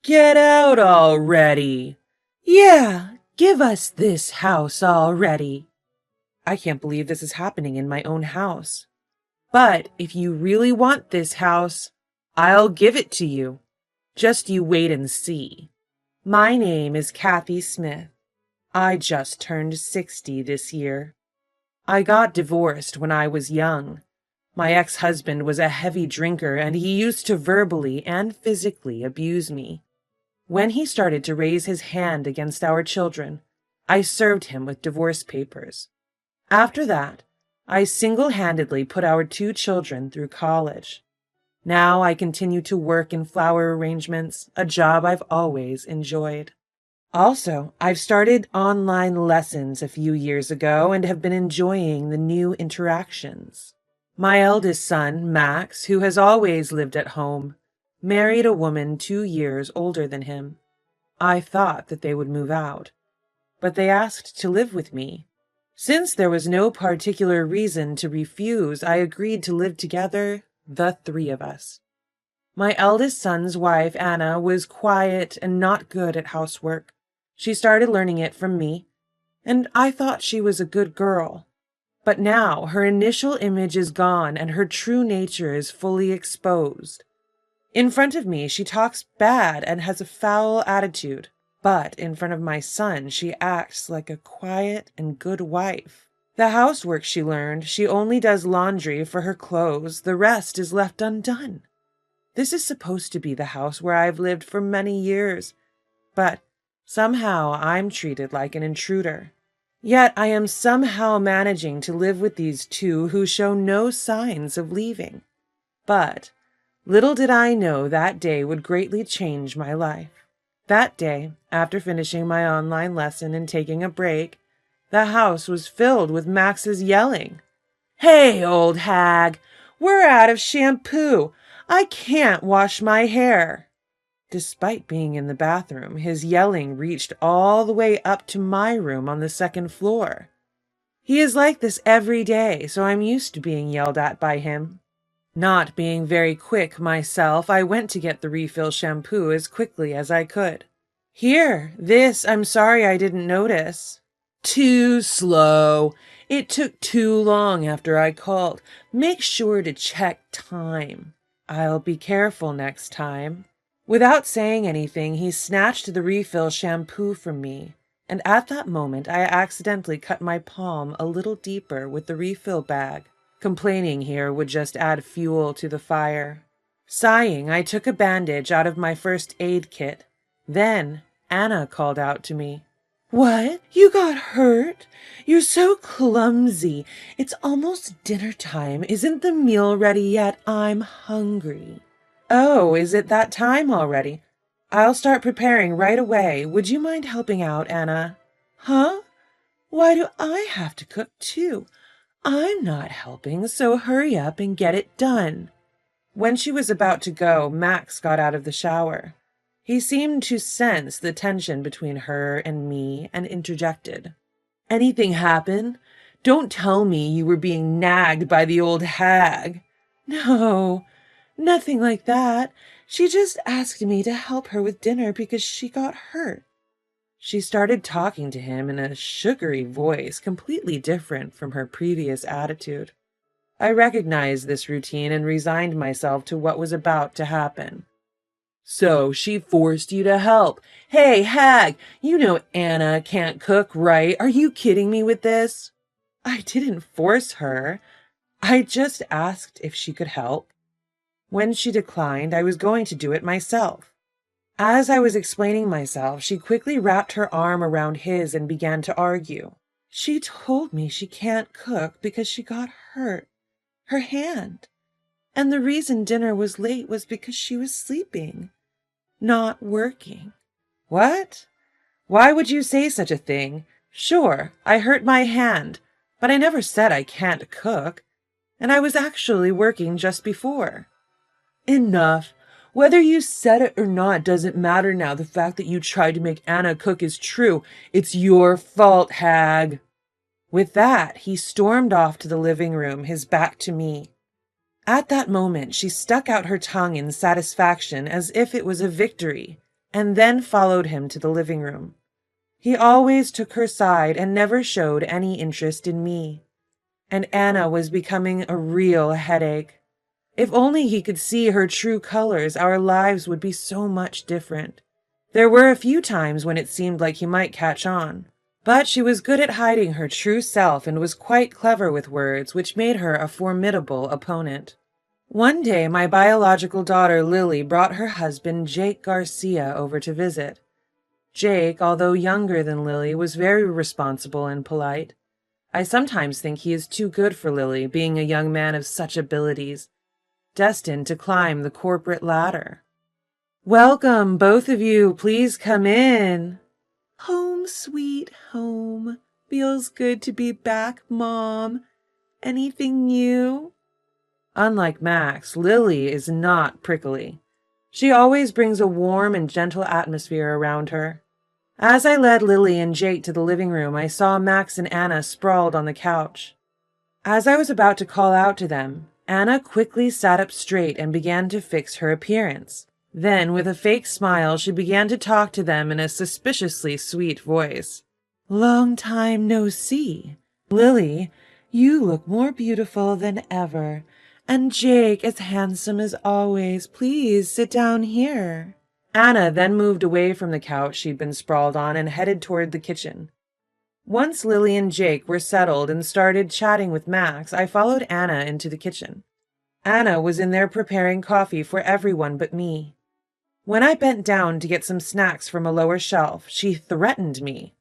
Get out already! Yeah, give us this house already. I can't believe this is happening in my own house. But if you really want this house, I'll give it to you. Just you wait and see. My name is Kathy Smith. I just turned 60 this year. I got divorced when I was young. My ex-husband was a heavy drinker and he used to verbally and physically abuse me. When he started to raise his hand against our children, I served him with divorce papers. After that, I single-handedly put our 2 children through college. Now I continue to work in flower arrangements, a job I've always enjoyed. Also, I've started online lessons a few years ago and have been enjoying the new interactions. My eldest son, Max, who has always lived at home, married a woman 2 years older than him. I thought that they would move out, but they asked to live with me. Since there was no particular reason to refuse, I agreed to live together, the 3 of us. My eldest son's wife, Anna, was quiet and not good at housework. She started learning it from me, and I thought she was a good girl. But now her initial image is gone and her true nature is fully exposed. In front of me, she talks bad and has a foul attitude, but in front of my son, she acts like a quiet and good wife. The housework she learned, she only does laundry for her clothes, the rest is left undone. This is supposed to be the house where I've lived for many years, but somehow I'm treated like an intruder. Yet I am somehow managing to live with these 2 who show no signs of leaving. But little did I know that day would greatly change my life. That day, after finishing my online lesson and taking a break, the house was filled with Max's yelling. "Hey, old hag, we're out of shampoo. I can't wash my hair." Despite being in the bathroom, his yelling reached all the way up to my room on the 2nd floor. He is like this every day, so I'm used to being yelled at by him. Not being very quick myself, I went to get the refill shampoo as quickly as I could. "Here, this, I'm sorry I didn't notice." "Too slow. It took too long after I called. Make sure to check time." "I'll be careful next time." Without saying anything, he snatched the refill shampoo from me, and at that moment I accidentally cut my palm a little deeper with the refill bag. Complaining here would just add fuel to the fire. Sighing, I took a bandage out of my first aid kit. Then Anna called out to me. "What? You got hurt? You're so clumsy. It's almost dinner time. Isn't the meal ready yet? I'm hungry." "Oh, is it that time already? I'll start preparing right away. Would you mind helping out, Anna?" "Huh? Why do I have to cook too? I'm not helping, so hurry up and get it done." When she was about to go, Max got out of the shower. He seemed to sense the tension between her and me and interjected. "Anything happen? Don't tell me you were being nagged by the old hag." "No, nothing like that. She just asked me to help her with dinner because she got hurt." She started talking to him in a sugary voice, completely different from her previous attitude. I recognized this routine and resigned myself to what was about to happen. "So she forced you to help. Hey, hag, you know Anna can't cook, right? Are you kidding me with this?" "I didn't force her. I just asked if she could help. When she declined, I was going to do it myself." As I was explaining myself, she quickly wrapped her arm around his and began to argue. "She told me she can't cook because she got hurt. Her hand. And the reason dinner was late was because she was sleeping, not working." "What? Why would you say such a thing? Sure, I hurt my hand, but I never said I can't cook. And I was actually working just before." "Enough. Whether you said it or not doesn't matter now. The fact that you tried to make Anna cook is true. It's your fault, hag." With that, he stormed off to the living room, his back to me. At that moment, she stuck out her tongue in satisfaction as if it was a victory. and then followed him to the living room. He always took her side and never showed any interest in me. And Anna was becoming a real headache. If only he could see her true colors, our lives would be so much different. There were a few times when it seemed like he might catch on, but she was good at hiding her true self and was quite clever with words, which made her a formidable opponent. One day, my biological daughter Lily brought her husband Jake Garcia over to visit. Jake, although younger than Lily, was very responsible and polite. I sometimes think he is too good for Lily, being a young man of such abilities, destined to climb the corporate ladder. "Welcome, both of you. Please come in." "Home, sweet home. Feels good to be back, Mom. Anything new?" Unlike Max, Lily is not prickly. She always brings a warm and gentle atmosphere around her. As I led Lily and Jake to the living room, I saw Max and Anna sprawled on the couch. As I was about to call out to them, Anna quickly sat up straight and began to fix her appearance. Then, with a fake smile, she began to talk to them in a suspiciously sweet voice. "Long time no see. Lily, you look more beautiful than ever. And Jake as handsome as always. Please sit down here." Anna then moved away from the couch she'd been sprawled on and headed toward the kitchen. Once Lily and Jake were settled and started chatting with Max, I followed Anna into the kitchen. Anna was in there preparing coffee for everyone but me. When I bent down to get some snacks from a lower shelf, she threatened me.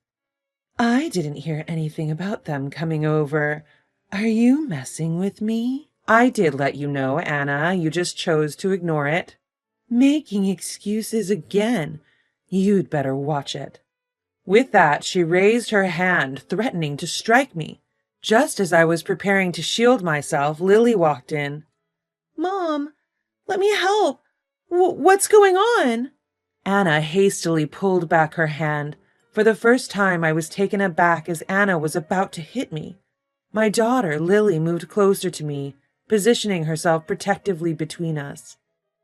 "I didn't hear anything about them coming over. Are you messing with me?" "I did let you know, Anna. You just chose to ignore it." "Making excuses again. You'd better watch it." With that, she raised her hand, threatening to strike me. Just as I was preparing to shield myself, Lily walked in. "Mom, let me help. What's going on?" Anna hastily pulled back her hand. For the first time, I was taken aback as Anna was about to hit me. My daughter, Lily, moved closer to me, positioning herself protectively between us.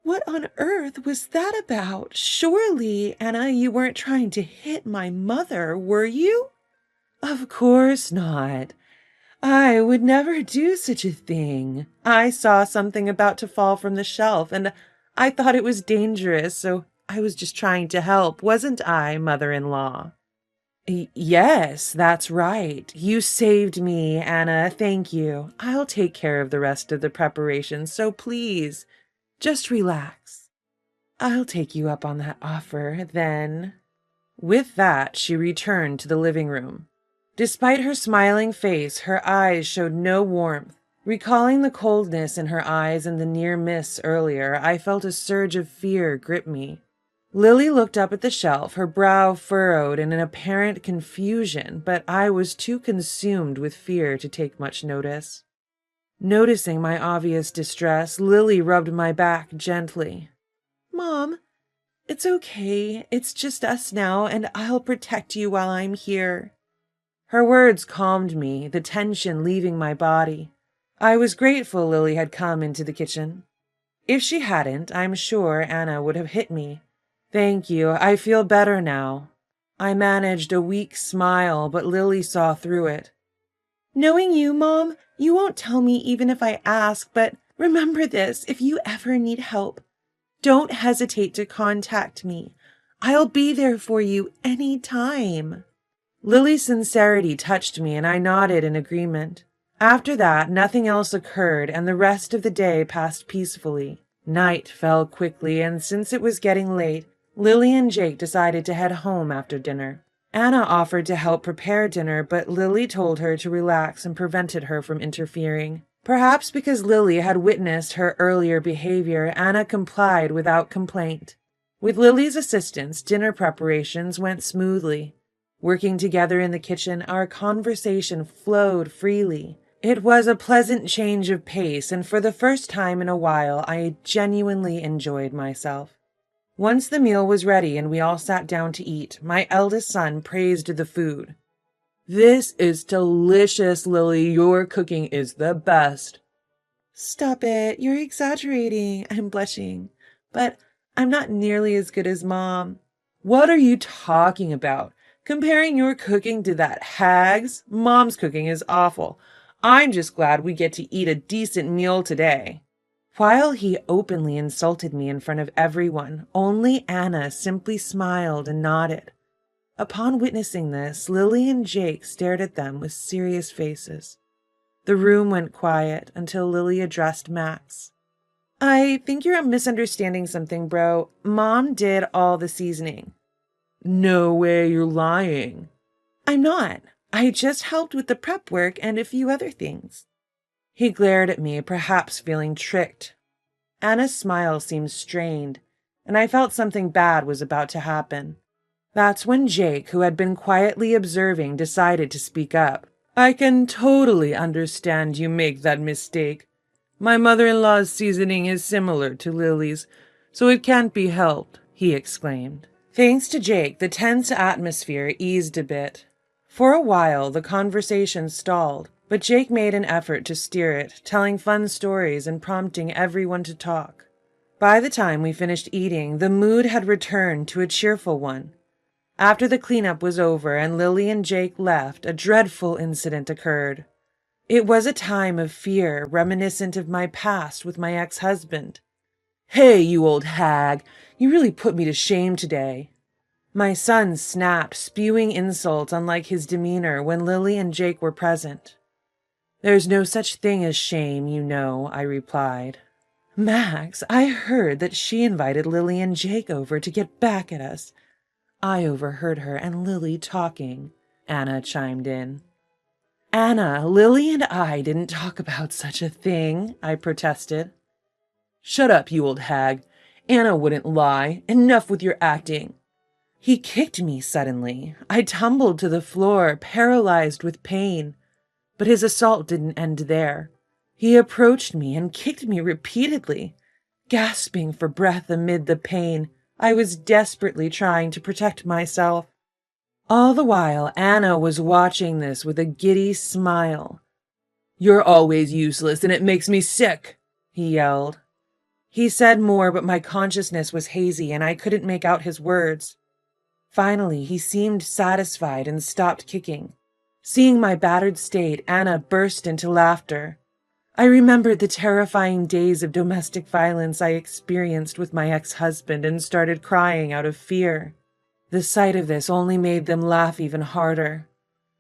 "What on earth was that about? Surely, Anna, you weren't trying to hit my mother, were you?" "Of course not. I would never do such a thing. I saw something about to fall from the shelf, and I thought it was dangerous, so I was just trying to help, wasn't I, mother-in-law?" Yes, that's right. You saved me, Anna. Thank you. I'll take care of the rest of the preparations, so please, just relax. I'll take you up on that offer, then." With that, she returned to the living room. Despite her smiling face, her eyes showed no warmth. Recalling the coldness in her eyes and the near miss earlier, I felt a surge of fear grip me. Lily looked up at the shelf, her brow furrowed in an apparent confusion, but I was too consumed with fear to take much notice. Noticing my obvious distress, Lily rubbed my back gently. "Mom, it's okay. It's just us now, and I'll protect you while I'm here." Her words calmed me, the tension leaving my body. I was grateful Lily had come into the kitchen. If she hadn't, I'm sure Anna would have hit me. "Thank you. I feel better now." I managed a weak smile, but Lily saw through it. "Knowing you, Mom, you won't tell me even if I ask, but remember this, if you ever need help, don't hesitate to contact me. I'll be there for you any time." Lily's sincerity touched me, and I nodded in agreement. After that, nothing else occurred, and the rest of the day passed peacefully. Night fell quickly, and since it was getting late, Lily and Jake decided to head home after dinner. Anna offered to help prepare dinner, but Lily told her to relax and prevented her from interfering. Perhaps because Lily had witnessed her earlier behavior, Anna complied without complaint. With Lily's assistance, dinner preparations went smoothly. Working together in the kitchen, our conversation flowed freely. It was a pleasant change of pace, and for the first time in a while, I genuinely enjoyed myself. Once the meal was ready and we all sat down to eat, my eldest son praised the food. "This is delicious, Lily. Your cooking is the best." "Stop it. You're exaggerating." I'm blushing. "But I'm not nearly as good as Mom." What are you talking about? Comparing your cooking to that hag's? Mom's cooking is awful. I'm just glad we get to eat a decent meal today. While he openly insulted me in front of everyone, only Anna simply smiled and nodded. Upon witnessing this, Lily and Jake stared at them with serious faces. The room went quiet until Lily addressed Max. I think you're misunderstanding something, bro. Mom did all the seasoning. No way, you're lying. I'm not. I just helped with the prep work and a few other things. He glared at me, perhaps feeling tricked. Anna's smile seemed strained, and I felt something bad was about to happen. That's when Jake, who had been quietly observing, decided to speak up. I can totally understand you make that mistake. My mother-in-law's seasoning is similar to Lily's, so it can't be helped, he exclaimed. Thanks to Jake, the tense atmosphere eased a bit. For a while, the conversation stalled, but Jake made an effort to steer it, telling fun stories and prompting everyone to talk. By the time we finished eating, the mood had returned to a cheerful one. After the cleanup was over and Lily and Jake left, a dreadful incident occurred. It was a time of fear reminiscent of my past with my ex-husband. Hey, you old hag, you really put me to shame today. My son snapped, spewing insults unlike his demeanor when Lily and Jake were present. There's no such thing as shame, you know, I replied. Max, I heard that she invited Lily and Jake over to get back at us. I overheard her and Lily talking, Anna chimed in. Anna, Lily and I didn't talk about such a thing, I protested. Shut up, you old hag. Anna wouldn't lie. Enough with your acting. He kicked me suddenly. I tumbled to the floor, paralyzed with pain. But his assault didn't end there. He approached me and kicked me repeatedly. Gasping for breath amid the pain, I was desperately trying to protect myself. All the while, Anna was watching this with a giddy smile. You're always useless, and it makes me sick, he yelled. He said more, but my consciousness was hazy, and I couldn't make out his words. Finally, he seemed satisfied and stopped kicking. Seeing my battered state, Anna burst into laughter. I remembered the terrifying days of domestic violence I experienced with my ex-husband and started crying out of fear. The sight of this only made them laugh even harder.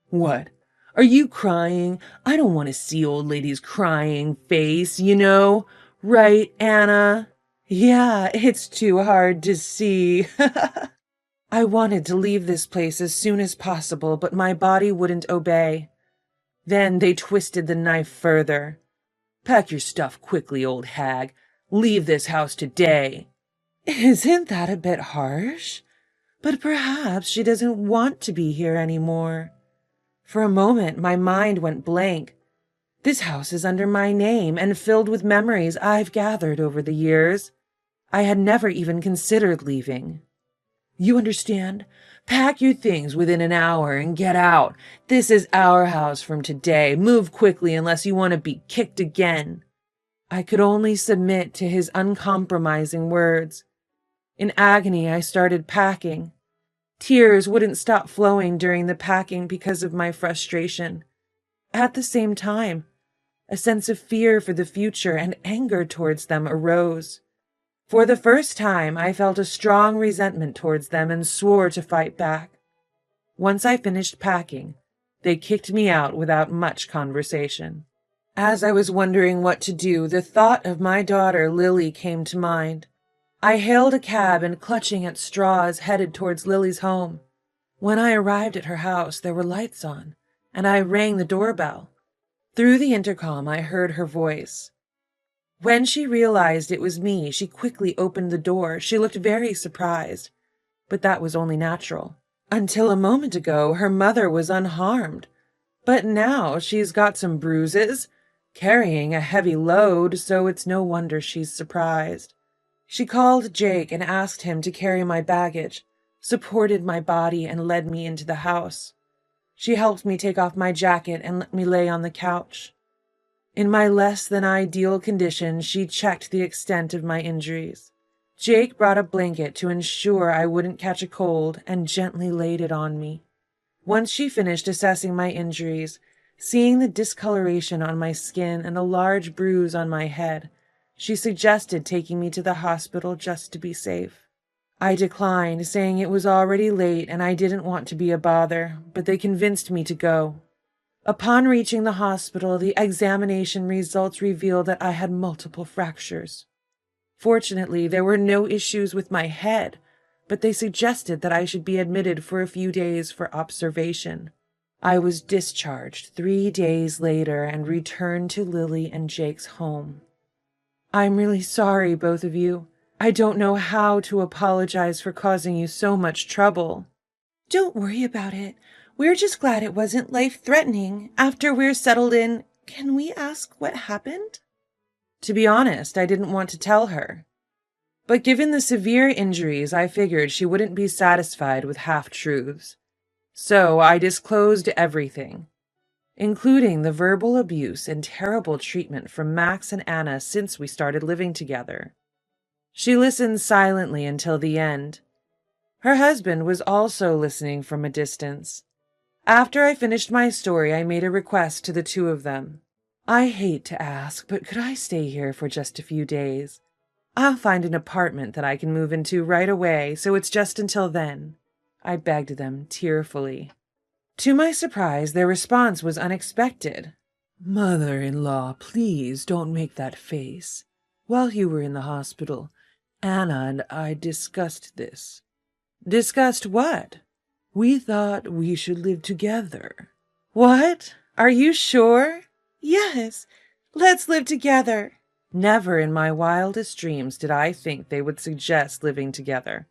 What? Are you crying? I don't want to see old lady's crying face, you know. Right, Anna? Yeah, it's too hard to see. I wanted to leave this place as soon as possible, but my body wouldn't obey. Then they twisted the knife further. Pack your stuff quickly, old hag. Leave this house today. Isn't that a bit harsh? But perhaps she doesn't want to be here anymore. For a moment, my mind went blank. This house is under my name and filled with memories I've gathered over the years. I had never even considered leaving. You understand? Pack your things within an hour and get out. This is our house from today. Move quickly unless you want to be kicked again. I could only submit to his uncompromising words. In agony, I started packing. Tears wouldn't stop flowing during the packing because of my frustration. At the same time, a sense of fear for the future and anger towards them arose. For the first time, I felt a strong resentment towards them and swore to fight back. Once I finished packing, they kicked me out without much conversation. As I was wondering what to do, the thought of my daughter Lily came to mind. I hailed a cab and, clutching at straws, headed towards Lily's home. When I arrived at her house, there were lights on, and I rang the doorbell. Through the intercom, I heard her voice. When she realized it was me, she quickly opened the door. She looked very surprised, but that was only natural. Until a moment ago, her mother was unharmed, but now she's got some bruises, carrying a heavy load, so it's no wonder she's surprised. She called Jake and asked him to carry my baggage, supported my body, and led me into the house. She helped me take off my jacket and let me lay on the couch. In my less than ideal condition, she checked the extent of my injuries. Jake brought a blanket to ensure I wouldn't catch a cold and gently laid it on me. Once she finished assessing my injuries, seeing the discoloration on my skin and a large bruise on my head, she suggested taking me to the hospital just to be safe. I declined, saying it was already late and I didn't want to be a bother, but they convinced me to go. Upon reaching the hospital, the examination results revealed that I had multiple fractures. Fortunately, there were no issues with my head, but they suggested that I should be admitted for a few days for observation. I was discharged 3 days later and returned to Lily and Jake's home. I'm really sorry, both of you. I don't know how to apologize for causing you so much trouble. Don't worry about it. We're just glad it wasn't life-threatening. After we're settled in, can we ask what happened? To be honest, I didn't want to tell her. But given the severe injuries, I figured she wouldn't be satisfied with half-truths. So I disclosed everything, including the verbal abuse and terrible treatment from Max and Anna since we started living together. She listened silently until the end. Her husband was also listening from a distance. After I finished my story, I made a request to the two of them. I hate to ask, but could I stay here for just a few days? I'll find an apartment that I can move into right away, so it's just until then, I begged them tearfully. To my surprise, their response was unexpected. Mother-in-law, please don't make that face. While you were in the hospital, Anna and I discussed this. Discussed what? We thought we should live together. What? Are you sure? Yes, let's live together. Never in my wildest dreams did I think they would suggest living together.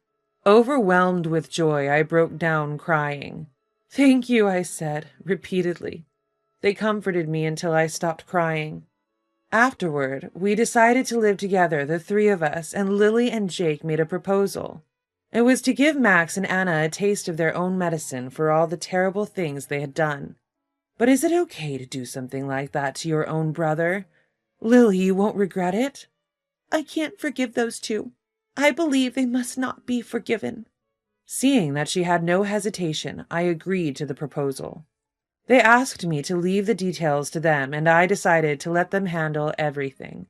Overwhelmed with joy, I broke down crying. Thank you, I said, repeatedly. They comforted me until I stopped crying. Afterward, we decided to live together, the three of us, and Lily and Jake made a proposal. It was to give Max and Anna a taste of their own medicine for all the terrible things they had done. But is it okay to do something like that to your own brother? Lily, you won't regret it? I can't forgive those two. I believe they must not be forgiven. Seeing that she had no hesitation, I agreed to the proposal. They asked me to leave the details to them, and I decided to let them handle everything.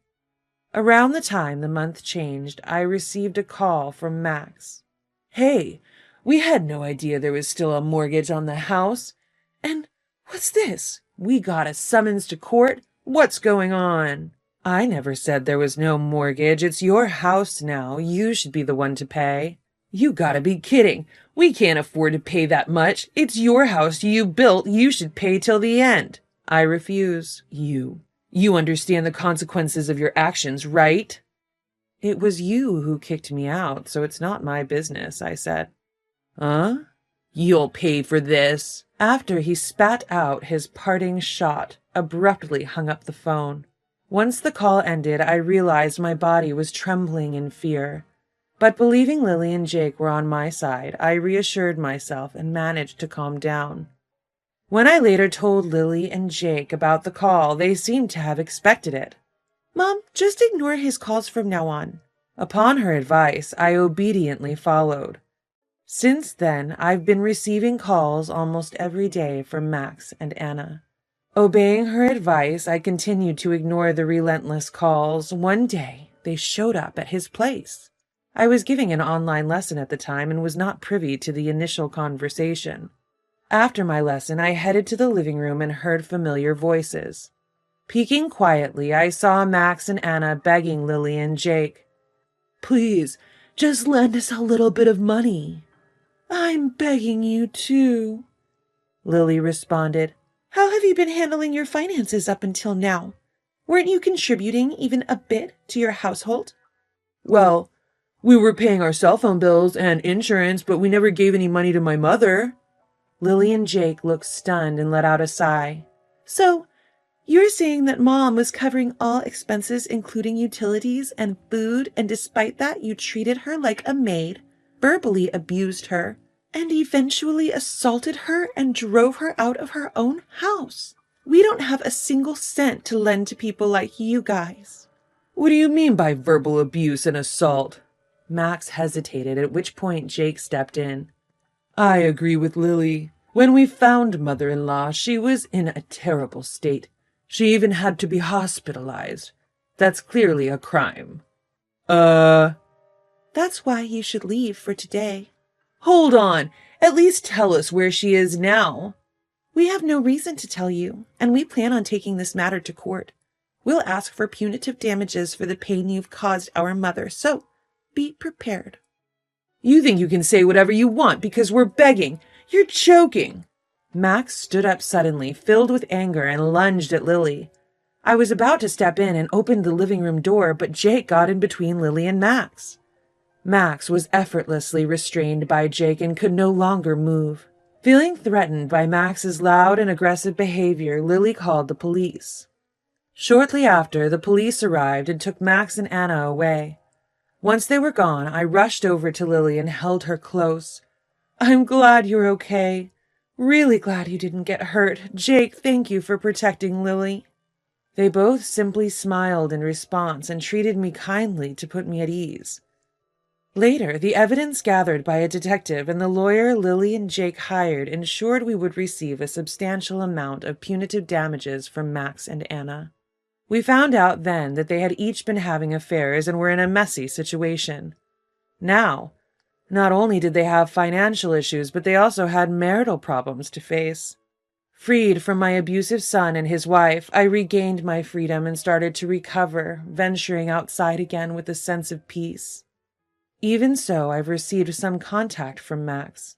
Around the time the month changed, I received a call from Max. Hey, we had no idea there was still a mortgage on the house. And what's this? We got a summons to court? What's going on? I never said there was no mortgage. It's your house now. You should be the one to pay. You gotta be kidding. We can't afford to pay that much. It's your house you built. You should pay till the end. I refuse. You understand the consequences of your actions, right? It was you who kicked me out, so it's not my business, I said. Huh? You'll pay for this. After he spat out his parting shot, abruptly hung up the phone. Once the call ended, I realized my body was trembling in fear. But believing Lily and Jake were on my side, I reassured myself and managed to calm down. When I later told Lily and Jake about the call, they seemed to have expected it. Mom, just ignore his calls from now on. Upon her advice, I obediently followed. Since then, I've been receiving calls almost every day from Max and Anna. Obeying her advice, I continued to ignore the relentless calls. One day, they showed up at his place. I was giving an online lesson at the time and was not privy to the initial conversation. After my lesson, I headed to the living room and heard familiar voices. Peeking quietly, I saw Max and Anna begging Lily and Jake. Please, just lend us a little bit of money. I'm begging you too, Lily responded. How have you been handling your finances up until now? Weren't you contributing even a bit to your household? Well, we were paying our cell phone bills and insurance, but we never gave any money to my mother. Lily and Jake looked stunned and let out a sigh. So, you're saying that Mom was covering all expenses, including utilities and food, and despite that you treated her like a maid, verbally abused her, and eventually assaulted her and drove her out of her own house. We don't have a single cent to lend to people like you guys. What do you mean by verbal abuse and assault? Max hesitated, at which point Jake stepped in. I agree with Lily. When we found mother-in-law, she was in a terrible state. She even had to be hospitalized. That's clearly a crime. That's why you should leave for today. Hold on. At least tell us where she is now. We have no reason to tell you, and we plan on taking this matter to court. We'll ask for punitive damages for the pain you've caused our mother, so be prepared. You think you can say whatever you want because we're begging. You're joking. Max stood up suddenly, filled with anger, and lunged at Lily. I was about to step in and open the living room door, but Jake got in between Lily and Max. Max was effortlessly restrained by Jake and could no longer move. Feeling threatened by Max's loud and aggressive behavior, Lily called the police. Shortly after, the police arrived and took Max and Anna away. Once they were gone, I rushed over to Lily and held her close. I'm glad you're okay. Really glad you didn't get hurt. Jake, thank you for protecting Lily. They both simply smiled in response and treated me kindly to put me at ease. Later, the evidence gathered by a detective and the lawyer Lily and Jake hired ensured we would receive a substantial amount of punitive damages from Max and Anna. We found out then that they had each been having affairs and were in a messy situation. Now, not only did they have financial issues, but they also had marital problems to face. Freed from my abusive son and his wife, I regained my freedom and started to recover, venturing outside again with a sense of peace. Even so, I've received some contact from Max.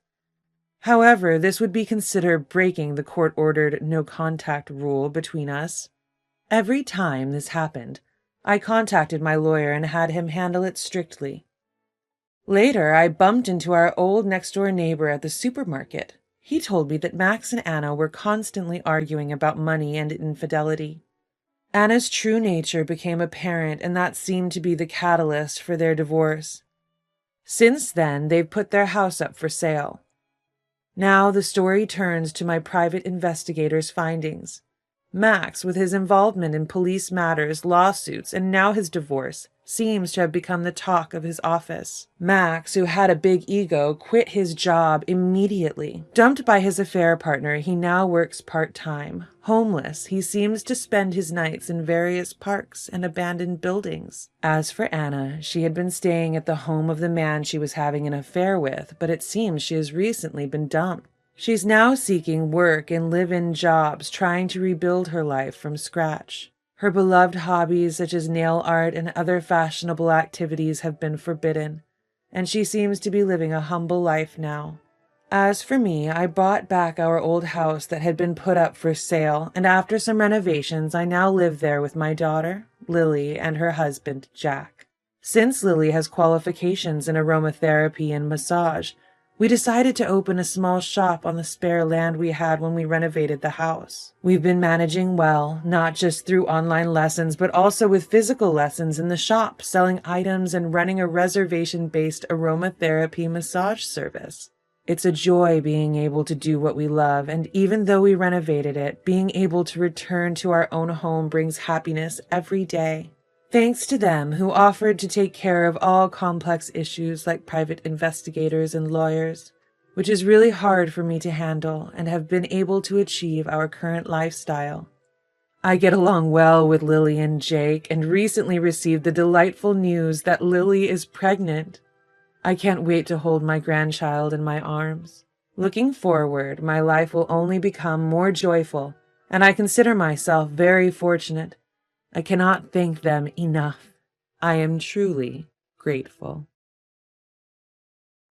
However, this would be considered breaking the court-ordered no-contact rule between us. Every time this happened, I contacted my lawyer and had him handle it strictly. Later, I bumped into our old next-door neighbor at the supermarket. He told me that Max and Anna were constantly arguing about money and infidelity. Anna's true nature became apparent, and that seemed to be the catalyst for their divorce. Since then, they've put their house up for sale. Now the story turns to my private investigator's findings. Max, with his involvement in police matters, lawsuits, and now his divorce, seems to have become the talk of his office. Max, who had a big ego, quit his job immediately. Dumped by his affair partner, he now works part-time. Homeless, he seems to spend his nights in various parks and abandoned buildings. As for Anna, she had been staying at the home of the man she was having an affair with, but it seems she has recently been dumped. She's now seeking work and live-in jobs, trying to rebuild her life from scratch. Her beloved hobbies such as nail art and other fashionable activities have been forbidden, and she seems to be living a humble life now. As for me, I bought back our old house that had been put up for sale, and after some renovations, I now live there with my daughter, Lily, and her husband, Jack. Since Lily has qualifications in aromatherapy and massage, we decided to open a small shop on the spare land we had when we renovated the house. We've been managing well, not just through online lessons, but also with physical lessons in the shop, selling items and running a reservation-based aromatherapy massage service. It's a joy being able to do what we love, and even though we renovated it, being able to return to our own home brings happiness every day. Thanks to them who offered to take care of all complex issues like private investigators and lawyers, which is really hard for me to handle, and have been able to achieve our current lifestyle. I get along well with Lily and Jake, and recently received the delightful news that Lily is pregnant. I can't wait to hold my grandchild in my arms. Looking forward, my life will only become more joyful, and I consider myself very fortunate. I cannot thank them enough. I am truly grateful.